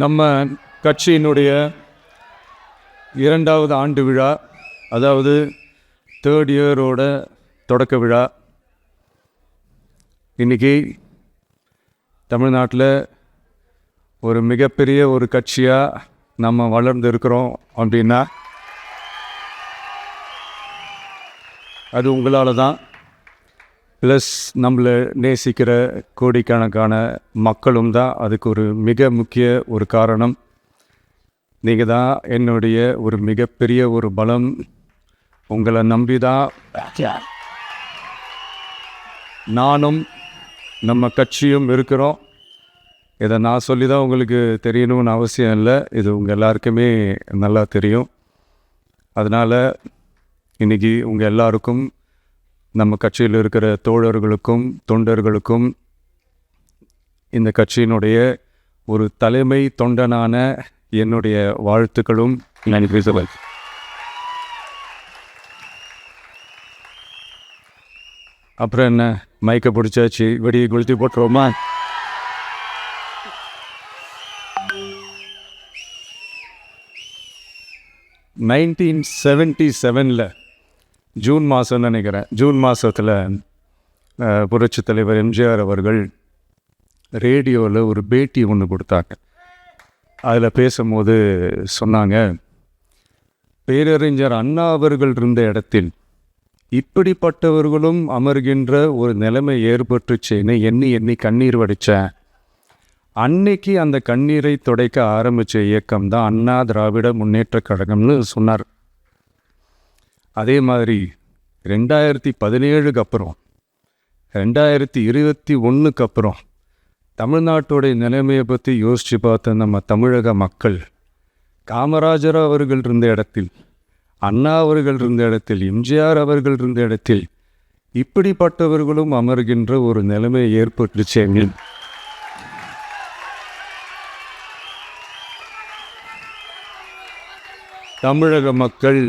நம்ம கட்சியினுடைய 2வது ஆண்டு விழா, அதாவது 3rd இயரோட தொடக்க விழா இன்றைக்கி தமிழ்நாட்டில் ஒரு மிகப்பெரிய ஒரு கட்சியாக நம்ம வளர்ந்து இருக்கிறோம் அப்படின்னா அது உங்களால் தான். ப்ளஸ் நம்மளை நேசிக்கிற கோடிக்கணக்கான மக்களும் தான் அதுக்கு ஒரு மிக முக்கிய ஒரு காரணம். நீங்கள் தான் என்னுடைய ஒரு மிகப்பெரிய ஒரு பலம். உங்களை நம்பி தான் நானும் நம்ம கட்சியும் இருக்கிறோம். இதை நான் சொல்லி தான் உங்களுக்கு தெரியணும்னு அவசியம் இல்லை, இது உங்கள் எல்லாருக்குமே நல்லா தெரியும். அதனால் இன்றைக்கி உங்கள் எல்லாருக்கும், நம்ம கட்சியில் இருக்கிற தோழர்களுக்கும் தொண்டர்களுக்கும், இந்த கட்சியினுடைய ஒரு தலைமை தொண்டனான என்னுடைய வாழ்த்துக்களும் நன்றிகள். அப்புறம் என்ன, மைக்கை பிடிச்சாச்சு, வெடியை கொளுத்தி போட்டுருவோமா? (1977) ஜூன் மாதம்னு நினைக்கிறேன். ஜூன் மாதத்தில் புரட்சித் தலைவர் எம்ஜிஆர் அவர்கள் ரேடியோவில் ஒரு பேட்டி ஒன்று கொடுத்தாங்க. அதில் பேசும்போது சொன்னாங்க, பேரறிஞர் அண்ணா அவர்கள் இருந்த இடத்தில் இப்படிப்பட்டவர்களும் அமர்கின்ற ஒரு நிலைமை ஏற்பட்டுச்சேன்னு எண்ணி எண்ணி கண்ணீர் வடித்தேன். அன்னைக்கு அந்த கண்ணீரை துடைக்க ஆரம்பித்த இயக்கம் தான் அண்ணா திராவிட முன்னேற்றக் கழகம்னு சொன்னார். அதே மாதிரி 2017 அப்புறம் 2021 அப்புறம் தமிழ்நாட்டோடைய நிலைமையை பற்றி யோசித்து பார்த்த நம்ம தமிழக மக்கள், காமராஜர் அவர்கள் இருந்த இடத்தில், அண்ணா அவர்கள் இருந்த இடத்தில், எம்ஜிஆர் அவர்கள் இருந்த இடத்தில் இப்படிப்பட்டவர்களும் அமர்கின்ற ஒரு நிலைமை ஏற்பட்டுச்சேங்க. தமிழக மக்கள்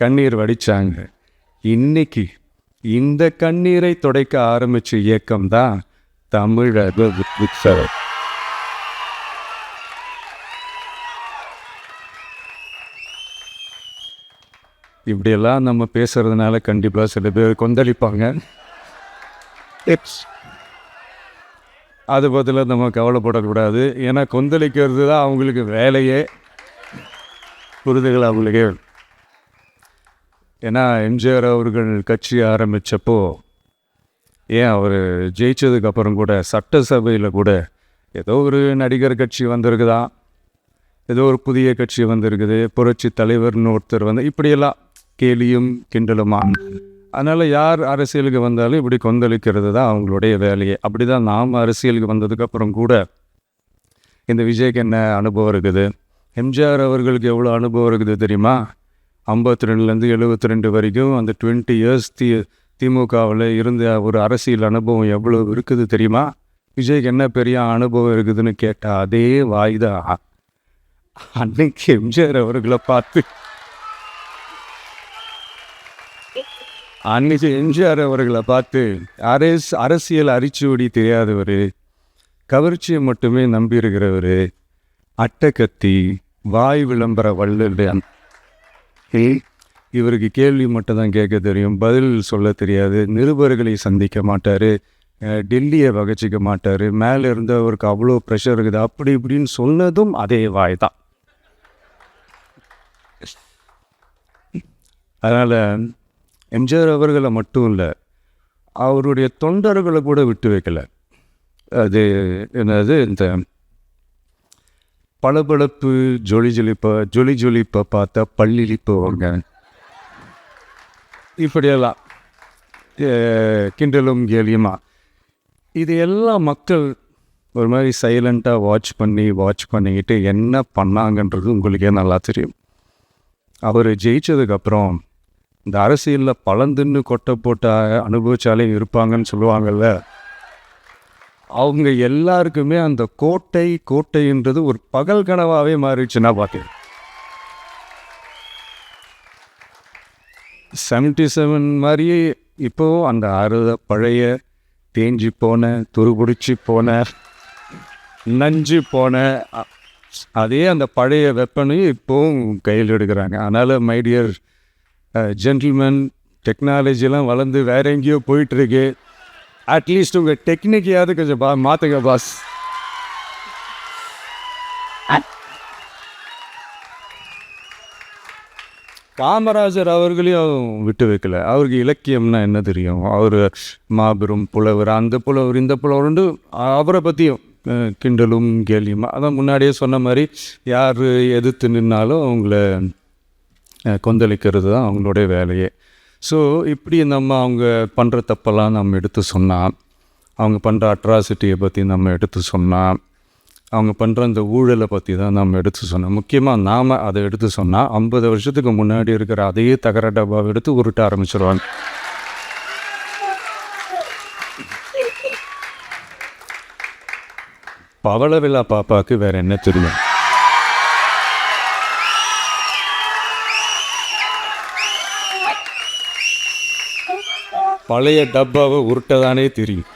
கண்ணீர் வடித்தாங்க. இன்னைக்கு இந்த கண்ணீரை துடைக்க ஆரம்பித்த இயக்கம் தான் தமிழக உற்சவம். இப்படியெல்லாம் நம்ம பேசுறதுனால கண்டிப்பாக சில பேர் கொந்தளிப்பாங்க. அது பதிலாக நம்ம கவலைப்படக்கூடாது. ஏன்னா கொந்தளிக்கிறது தான் அவங்களுக்கு வேலையே. புரிதுகள் அவங்களுக்கே. ஏன்னா எம்ஜிஆர் அவர்கள் கட்சி ஆரம்பித்தப்போ, ஏன் அவர் ஜெயிச்சதுக்கப்புறம் கூட சட்டசபையில் கூட ஏதோ ஒரு நடிகர் கட்சி வந்திருக்குதான், ஏதோ ஒரு புதிய கட்சி வந்திருக்குது, புரட்சி தலைவர்னு ஒருத்தர் வந்து, இப்படியெல்லாம் கேலியும் கிண்டலுமா. அதனால் யார் அரசியலுக்கு வந்தாலும் இப்படி கொந்தளிக்கிறது தான் அவங்களுடைய வேலையே. அப்படி தான் நாம் அரசியலுக்கு வந்ததுக்கப்புறம் கூட இந்த விஜய்க்கு என்ன அனுபவம் இருக்குது, எம்ஜிஆர் அவர்களுக்கு எவ்வளோ அனுபவம் இருக்குது தெரியுமா? 52லேருந்து 72 வரைக்கும் அந்த 20 இயர்ஸ் திமுகவில் இருந்த ஒரு அரசியல் அனுபவம் எவ்வளோ இருக்குது தெரியுமா? விஜய்க்கு என்ன பெரிய அனுபவம் இருக்குதுன்னு கேட்டால் அதே வாய் தான் அன்னைக்கு எம்ஜிஆர் அவர்களை பார்த்து, அன்னைக்கு எம்ஜிஆர் அவர்களை பார்த்து அரசியல் அரிச்சுவடி தெரியாதவர், கவர்ச்சியை மட்டுமே நம்பியிருக்கிறவர், அட்டக்கத்தி, வாய் விளம்பர வள்ளல், இவருக்கு கேள்வி மட்டும் தான் கேட்க தெரியும், பதில் சொல்ல தெரியாது, நிருபர்களை சந்திக்க மாட்டார், டெல்லியை வகச்சிக்க மாட்டார், மேலே இருந்து அவருக்கு அவ்வளோ ப்ரெஷர் இருக்குது, அப்படி இப்படின்னு சொன்னதும் அதே வாய் தான். அதனால் எம்ஜிஆர் அவர்களை மட்டும் இல்லை, அவருடைய தொண்டர்களை கூட விட்டு வைக்கலை. அது என்னது, இந்த பளபளப்பு ஜொலி ஜொலிப்பை பார்த்தா பள்ளிழிப்பவங்க, இப்படியெல்லாம் கிண்டலும் கேலியுமா, இது எல்லாம் மக்கள் ஒரு மாதிரி சைலண்ட்டாக வாட்ச் பண்ணிக்கிட்டு என்ன பண்ணாங்கன்றது உங்களுக்கே நல்லா தெரியும். அவர் ஜெயிச்சதுக்கப்புறம் இந்த அரசியலில் பழந்துன்னு கொட்டை போட்ட அனுபவிச்சாலே இருப்பாங்கன்னு சொல்லுவாங்கள்ல, அவங்க எல்லாருக்குமே அந்த கோட்டைன்றது ஒரு பகல் கனவாகவே மாறிடுச்சுன்னா பார்த்தேன். 77 மாதிரியே இப்போது அந்த பழைய தேஞ்சி போன, துருபிடிச்சி போன, நஞ்சு போன அதே அந்த பழைய வெப்பனையும் இப்போவும் கையில் எடுக்கிறாங்க. அதனால் மை டியர் ஜென்டில்மேன், டெக்னாலஜிலாம் வளர்ந்து வேற எங்கேயோ போயிட்டுருக்கு. அட்லீஸ்ட் உங்கள் டெக்னிக்கையாவது கொஞ்சம் மாற்றுங்க பாஸ். காமராஜர் அவர்களையும் விட்டு வைக்கல. அவருக்கு இலக்கியம்னா என்ன தெரியும்? அவர் மாபெரும் புலவர், அந்த புலவர் இந்த புலவருண்டு அவரை பற்றியும் கிண்டலும் கேலியும். அதான் முன்னாடியே சொன்ன மாதிரி யார் எதிர்த்து நின்னாலும் அவங்கள கொந்தளிக்கிறது தான் அவங்களுடைய வேலையே. ஸோ இப்படி அவங்க பண்ணுற தப்பெல்லாம் நம்ம எடுத்து சொன்னால், அவங்க பண்ணுற அட்ராசிட்டியை பற்றி நம்ம எடுத்து சொன்னால், அவங்க பண்ணுற அந்த ஊழலை பற்றி தான் நம்ம எடுத்து சொன்னோம். முக்கியமாக நாம் அதை எடுத்து சொன்னால் 50 வருஷத்துக்கு முன்னாடி இருக்கிற அதே தகர டப்பாவை எடுத்து உருட்ட ஆரம்பிச்சிருவாங்க. பவளவிழா பாப்பாவுக்கு வேறு என்ன தெரியும்? பழைய டப்பாவை உருட்டதானே தெரியும்.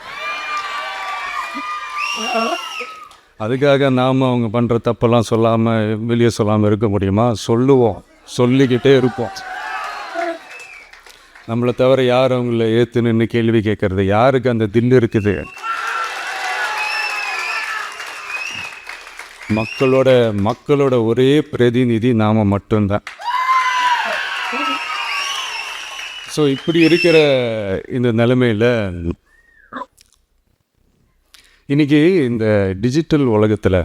அதுக்காக நாம் அவங்க பண்ணுற தப்பெல்லாம் சொல்லாமல் வெளியே சொல்லாமல் இருக்க முடியுமா? சொல்லுவோம், சொல்லிக்கிட்டே இருப்போம். நம்மளை தவிர யார் அவங்கள ஏற்று நின்று கேள்வி கேட்கறது? யாருக்கு அந்த தில்லு இருக்குது? மக்களோட ஒரே பிரதிநிதி நாம் மட்டும்தான். ஸோ இப்படி இருக்கிற இந்த நிலைமையில் இன்றைக்கி இந்த டிஜிட்டல் உலகத்தில்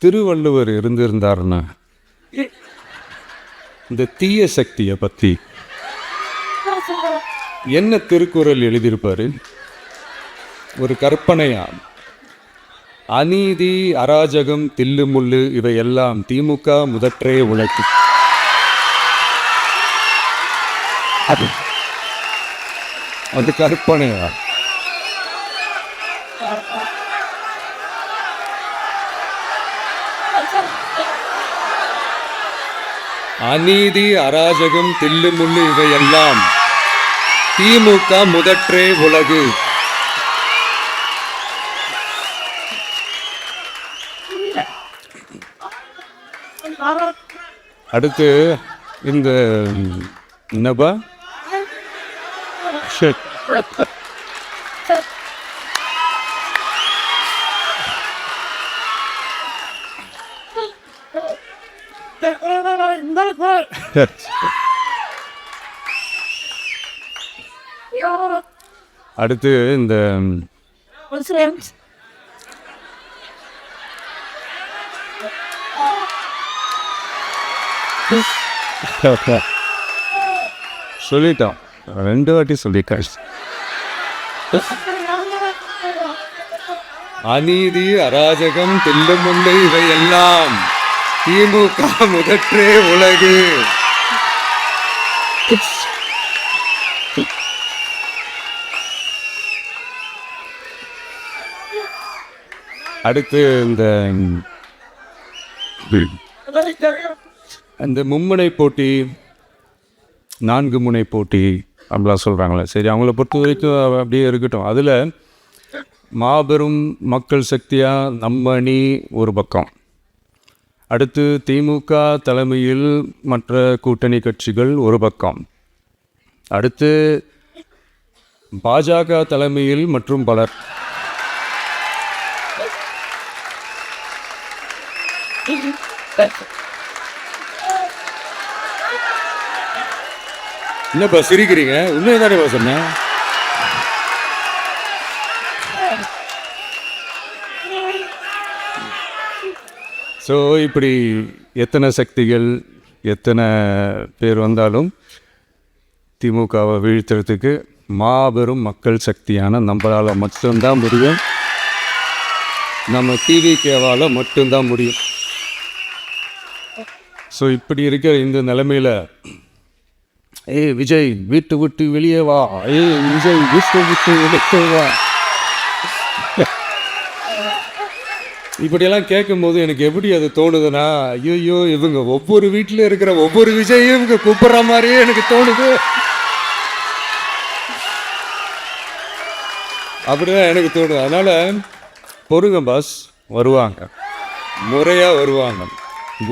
திருவள்ளுவர் இருந்திருந்தாருன்னா இந்த தீய சக்தியை பற்றி என்ன திருக்குறள் எழுதியிருப்பார்? ஒரு கற்பனையா, அநீதி, அராஜகம், தில்லுமுள்ளு இவையெல்லாம் திமுக முதற்றே உழைக்கும். அது கற்பனையா? அநீதி, அராஜகம், தில்லுமுள்ளு இவையெல்லாம் திமுக முதற்றே உலகு. அடுத்து இந்த என்னப்பா அடுத்து இந்த சொல்லிட்டோம், 2 வாட்டி சொல்லிட்டேன். அநீதி, அராஜகம், தில்லுமுள்ளு இவையெல்லாம் திமுக முதற்றே உலகு. அடுத்து இந்த மும்முனை போட்டி, 4 முனை போட்டி அப்படிலாம் சொல்கிறாங்களே, சரி அவங்கள பொறுத்த வரைக்கும் அப்படியே இருக்கட்டும். அதில் மாபெரும் மக்கள் சக்தியாக நம்ம அணி ஒரு பக்கம், அடுத்து திமுக தலைமையில் மற்ற கூட்டணி கட்சிகள் ஒரு பக்கம், அடுத்து பாஜக தலைமையில் மற்றும் பலர். என்னப்பா சிரிக்கிறீங்க? உண்மையை தானே சொன்னேன். ஸோ இப்படி எத்தனை சக்திகள் எத்தனை பேர் வந்தாலும் திமுகவை வீழ்த்துறதுக்கு மாபெரும் மக்கள் சக்தியான நம்மளால் மட்டும்தான் முடியும். நம்ம டிவிகேவால் மட்டும்தான் முடியும். ஸோ இப்படி இருக்கிற இந்த நிலைமையில் விஜய் வீட்டு விட்டு வெளியே வா, விஜய் வீட்டு விட்டு வெளியே வா, இப்படியெல்லாம் கேட்கும்போது எனக்கு எப்படி அது தோணுதுன்னா, ஐயோ இவங்க ஒவ்வொரு வீட்டில் இருக்கிற ஒவ்வொரு விஜயும் இவங்க கூப்பிட்ற மாதிரியே எனக்கு தோணுது. அப்படிதான் எனக்கு தோணுது. அதனால் பொறுங்க பாஸ், வருவாங்க. முறையாக வருவாங்க.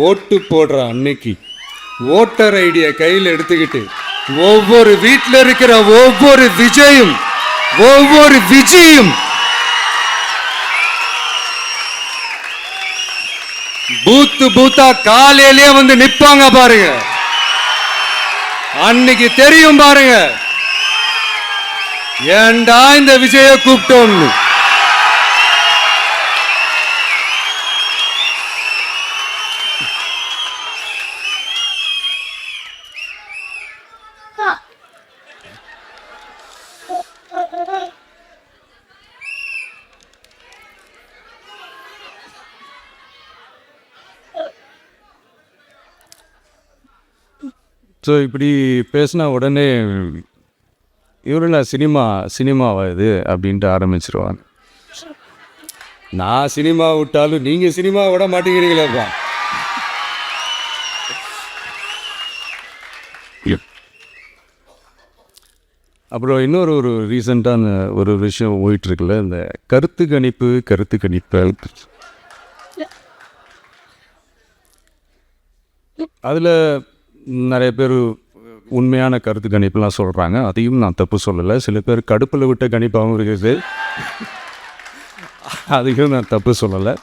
ஓட்டு போடுற அன்னைக்கு ஓட்டர் ஐடியை கையில் எடுத்துக்கிட்டு ஒவ்வொரு வீட்டில் இருக்கிற ஒவ்வொரு விஜயும் பூத்தா காலையிலேயே வந்து நிப்பாங்க பாருங்க. அன்னைக்கு தெரியும் பாருங்க, ஏண்டா இந்த விஜய கூப்பிட்டோம்னு. ஸோ இப்படி பேசினா உடனே இவரெல்லாம் சினிமாவா இது அப்படின்ட்டு ஆரம்பிச்சிருவாங்க. நான் சினிமா விட்டாலும் நீங்கள் சினிமா விட மாட்டேங்கிறீங்களேப்பா. அப்புறம் இன்னொரு ரீசெண்டான ஒரு விஷயம் போயிட்டுருக்குல்ல, இந்த கருத்து கணிப்பு அதில் நிறைய பேர் உண்மையான கருத்து கணிப்புலாம் சொல்கிறாங்க. அதையும் நான் தப்பு சொல்லலை. சில பேர் கடுப்பில் விட்ட கணிப்பாகவும் இருக்குது, அதையும் நான் தப்பு சொல்லலை.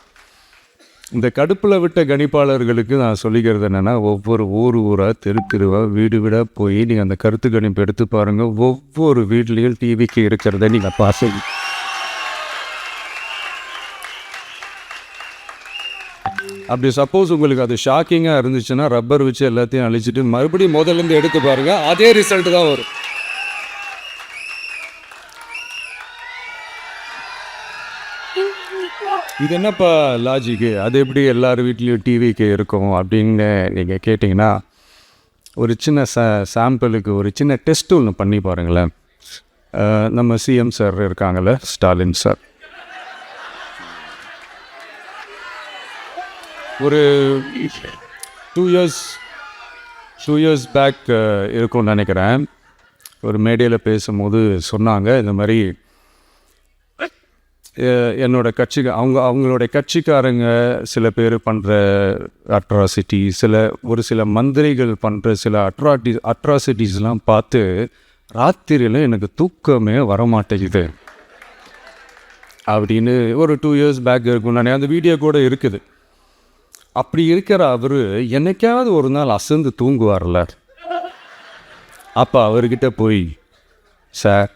இந்த கடுப்பில் விட்ட கணிப்பாளர்களுக்கு நான் சொல்லிக்கிறது என்னென்னா, ஒவ்வொரு ஊராக தெருவாக வீடாக போய் நீங்கள் அந்த கருத்து கணிப்பு எடுத்து பாருங்கள். ஒவ்வொரு வீட்லேயும் டிவிக்கு இருக்கிறத நீங்கள் பார்த்து அப்படி சப்போஸ் உங்களுக்கு அது ஷாக்கிங்காக இருந்துச்சுன்னா ரப்பர் வச்சு எல்லாத்தையும் அழிச்சிட்டு மறுபடியும் முதல்லேருந்து எடுத்து பாருங்கள், அதே ரிசல்ட் தான் வரும். இது என்னப்பா லாஜிக்கு, அது எப்படி எல்லார் வீட்லேயும் டிவிக்கு இருக்கும் அப்படின்னு நீங்கள் கேட்டிங்கன்னா, ஒரு சின்ன சாம்பிளுக்கு ஒரு சின்ன டெஸ்ட் ஒன்று பண்ணி பாருங்களேன். நம்ம சிஎம் சார் இருக்காங்கள்ல, ஸ்டாலின் சார், ஒரு 2 இயர்ஸ் பேக் இருக்கும்னு நினைக்கிறேன், ஒரு மேடையில் பேசும்போது சொன்னாங்க, இந்த மாதிரி என்னோட கட்சிக்கு அவங்களுடைய கட்சிக்காரங்க சில பேர் பண்ணுற அட்ராசிட்டி, ஒரு சில மந்திரிகள் பண்ணுற சில அட்ராசிட்டிஸ்லாம் பார்த்து ராத்திரியில் எனக்கு தூக்கமே வரமாட்டேங்குது அப்படின்னு ஒரு 2 இயர்ஸ் பேக் இருக்கும். நான் அந்த வீடியோ கூட இருக்குது. அப்படி இருக்கிற அவர் என்னைக்காவது ஒரு நாள் அசந்து தூங்குவார்ல, அப்போ அவர்கிட்ட போய், சார்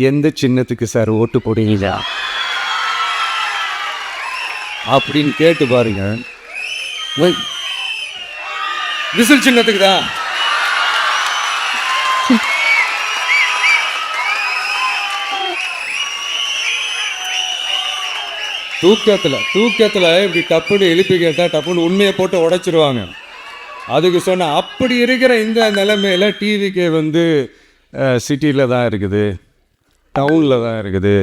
எந்த சின்னத்துக்கு சார் ஓட்டு போடுவீங்க அப்படின்னு கேட்டு பாருங்க. விசில் சின்னத்துக்கு தான். தூக்கத்தில் இப்படி டப்புன்னு எழுப்பி கேட்டால் டப்புன்னு உண்மையை போட்டு உடைச்சிருவாங்க. அதுக்கு சொன்ன அப்படி இருக்கிற இந்த நிலைமையில் டிவிக்கு வந்து சிட்டியில் தான் இருக்குது, டவுனில் தான் இருக்குது,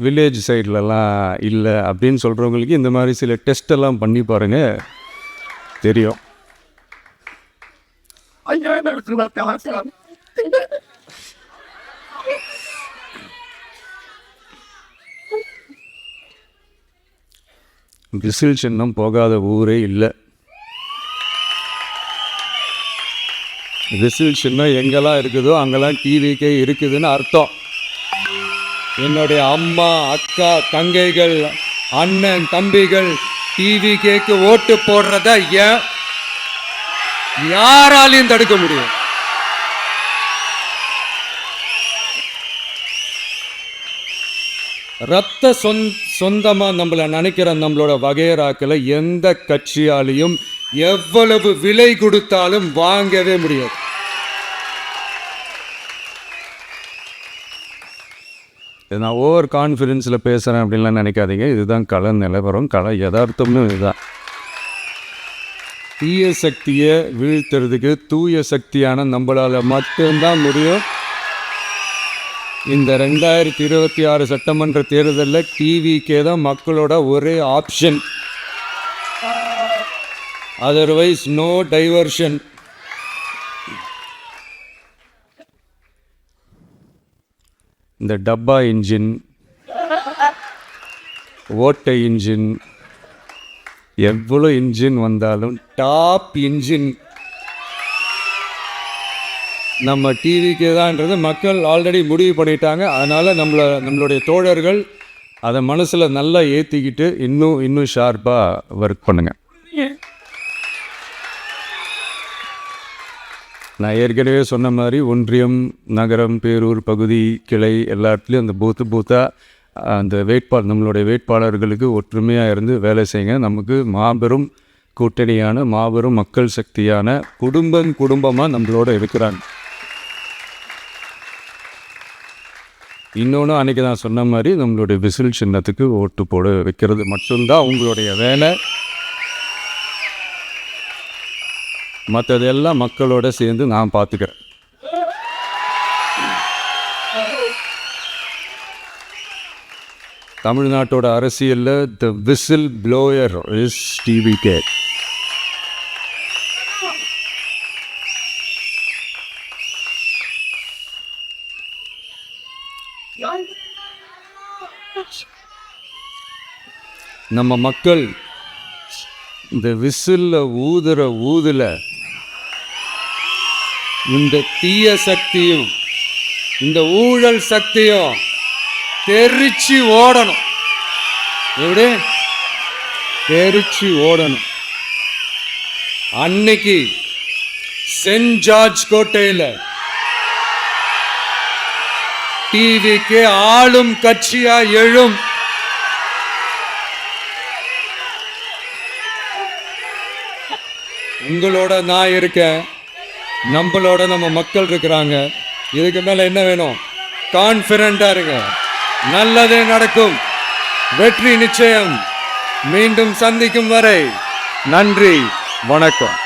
வில்லேஜ் சைட்லலாம் இல்லை அப்படின்னு சொல்கிறவங்களுக்கு இந்த மாதிரி சில டெஸ்டெல்லாம் பண்ணி பாருங்கள், தெரியும். விசில் சின்னம் போகாத ஊரே இல்லை. விசில் சின்னம் எங்கெல்லாம் இருக்குதோ அங்கெல்லாம் டிவிக்கே இருக்குதுன்னு அர்த்தம். என்னுடைய அம்மா, அக்கா, தங்கைகள், அண்ணன், தம்பிகள் டிவிக்கேக்கு ஓட்டு போடுறத யாராலையும் தடுக்க முடியும். ரத்த சொந்தமா நம்மளை நினைக்கிற நம்மளோட வகையராக்களை எந்த கட்சியாலையும் எவ்வளவு விலை கொடுத்தாலும் வாங்கவே முடியாது. நான் ஓவர் கான்ஃபிடென்ஸில் பேசுகிறேன் அப்படின்லாம் நினைக்காதீங்க. இதுதான் கள நிலவரம், கள யதார்த்தம்னு இதுதான். தீய சக்தியை வீழ்த்துறதுக்கு தூய சக்தியான நம்மளால் மட்டும்தான் முடியும். இந்த 2026 சட்டமன்ற தேர்தலில் டிவிக்கே தான் மக்களோட ஒரே ஆப்ஷன். Otherwise no diversion. இந்த டப்பா இன்ஜின், ஓட்டை இன்ஜின், எவ்வளோ இன்ஜின் வந்தாலும் டாப் இன்ஜின் நம்ம டிவிக்கு தான்ன்றது மக்கள் ஆல்ரெடி முடிவு பண்ணிட்டாங்க. அதனால் நம்மளுடைய தோழர்கள் அதை மனசில் நல்லா ஏற்றிக்கிட்டு இன்னும் ஷார்ப்பாக ஒர்க் பண்ணுங்கள். நான் ஏற்கனவே சொன்ன மாதிரி ஒன்றியம், நகரம், பேரூர், பகுதி, கிளை எல்லா இடத்துலையும் அந்த பூத்தாக அந்த நம்மளுடைய வேட்பாளர்களுக்கு ஒற்றுமையாக இருந்து வேலை செய்யுங்க. நமக்கு மாபெரும் கூட்டணியான மாபெரும் மக்கள் சக்தியான குடும்பமாக நம்மளோட இருக்கிறாங்க. இன்னொன்று அன்றைக்கி நான் சொன்ன மாதிரி நம்மளுடைய விசில் சின்னத்துக்கு ஓட்டு போட வைக்கிறது மட்டும்தான் உங்களுடைய வேலை. மற்றதெல்லாம் மக்களோட சேர்ந்து நான் பார்த்துக்கிறேன். தமிழ்நாட்டோட அரசியலில் த விசில் ப்ளோயர் இஸ் டிவிகே. நம்ம மக்கள் இந்த விசில்ல ஊதுல இந்த தீய சக்தியும் இந்த ஊழல் சக்தியும் தெரிச்சு ஓடணும். எப்படி தெரிச்சு ஓடணும்? அன்னைக்கு சென்ட் ஜார்ஜ் கோட்டையில் டிவிக்கு ஆளும் கட்சியா எழும். உங்களோட நான் இருக்கேன், நம்மளோட நம்ம மக்கள் இருக்கிறாங்க. இதுக்கு மேல என்ன வேணும்? கான்ஃபிடண்டா இருங்க, நல்லதே நடக்கும், வெற்றி நிச்சயம். மீண்டும் சந்திக்கும் வரை நன்றி, வணக்கம்.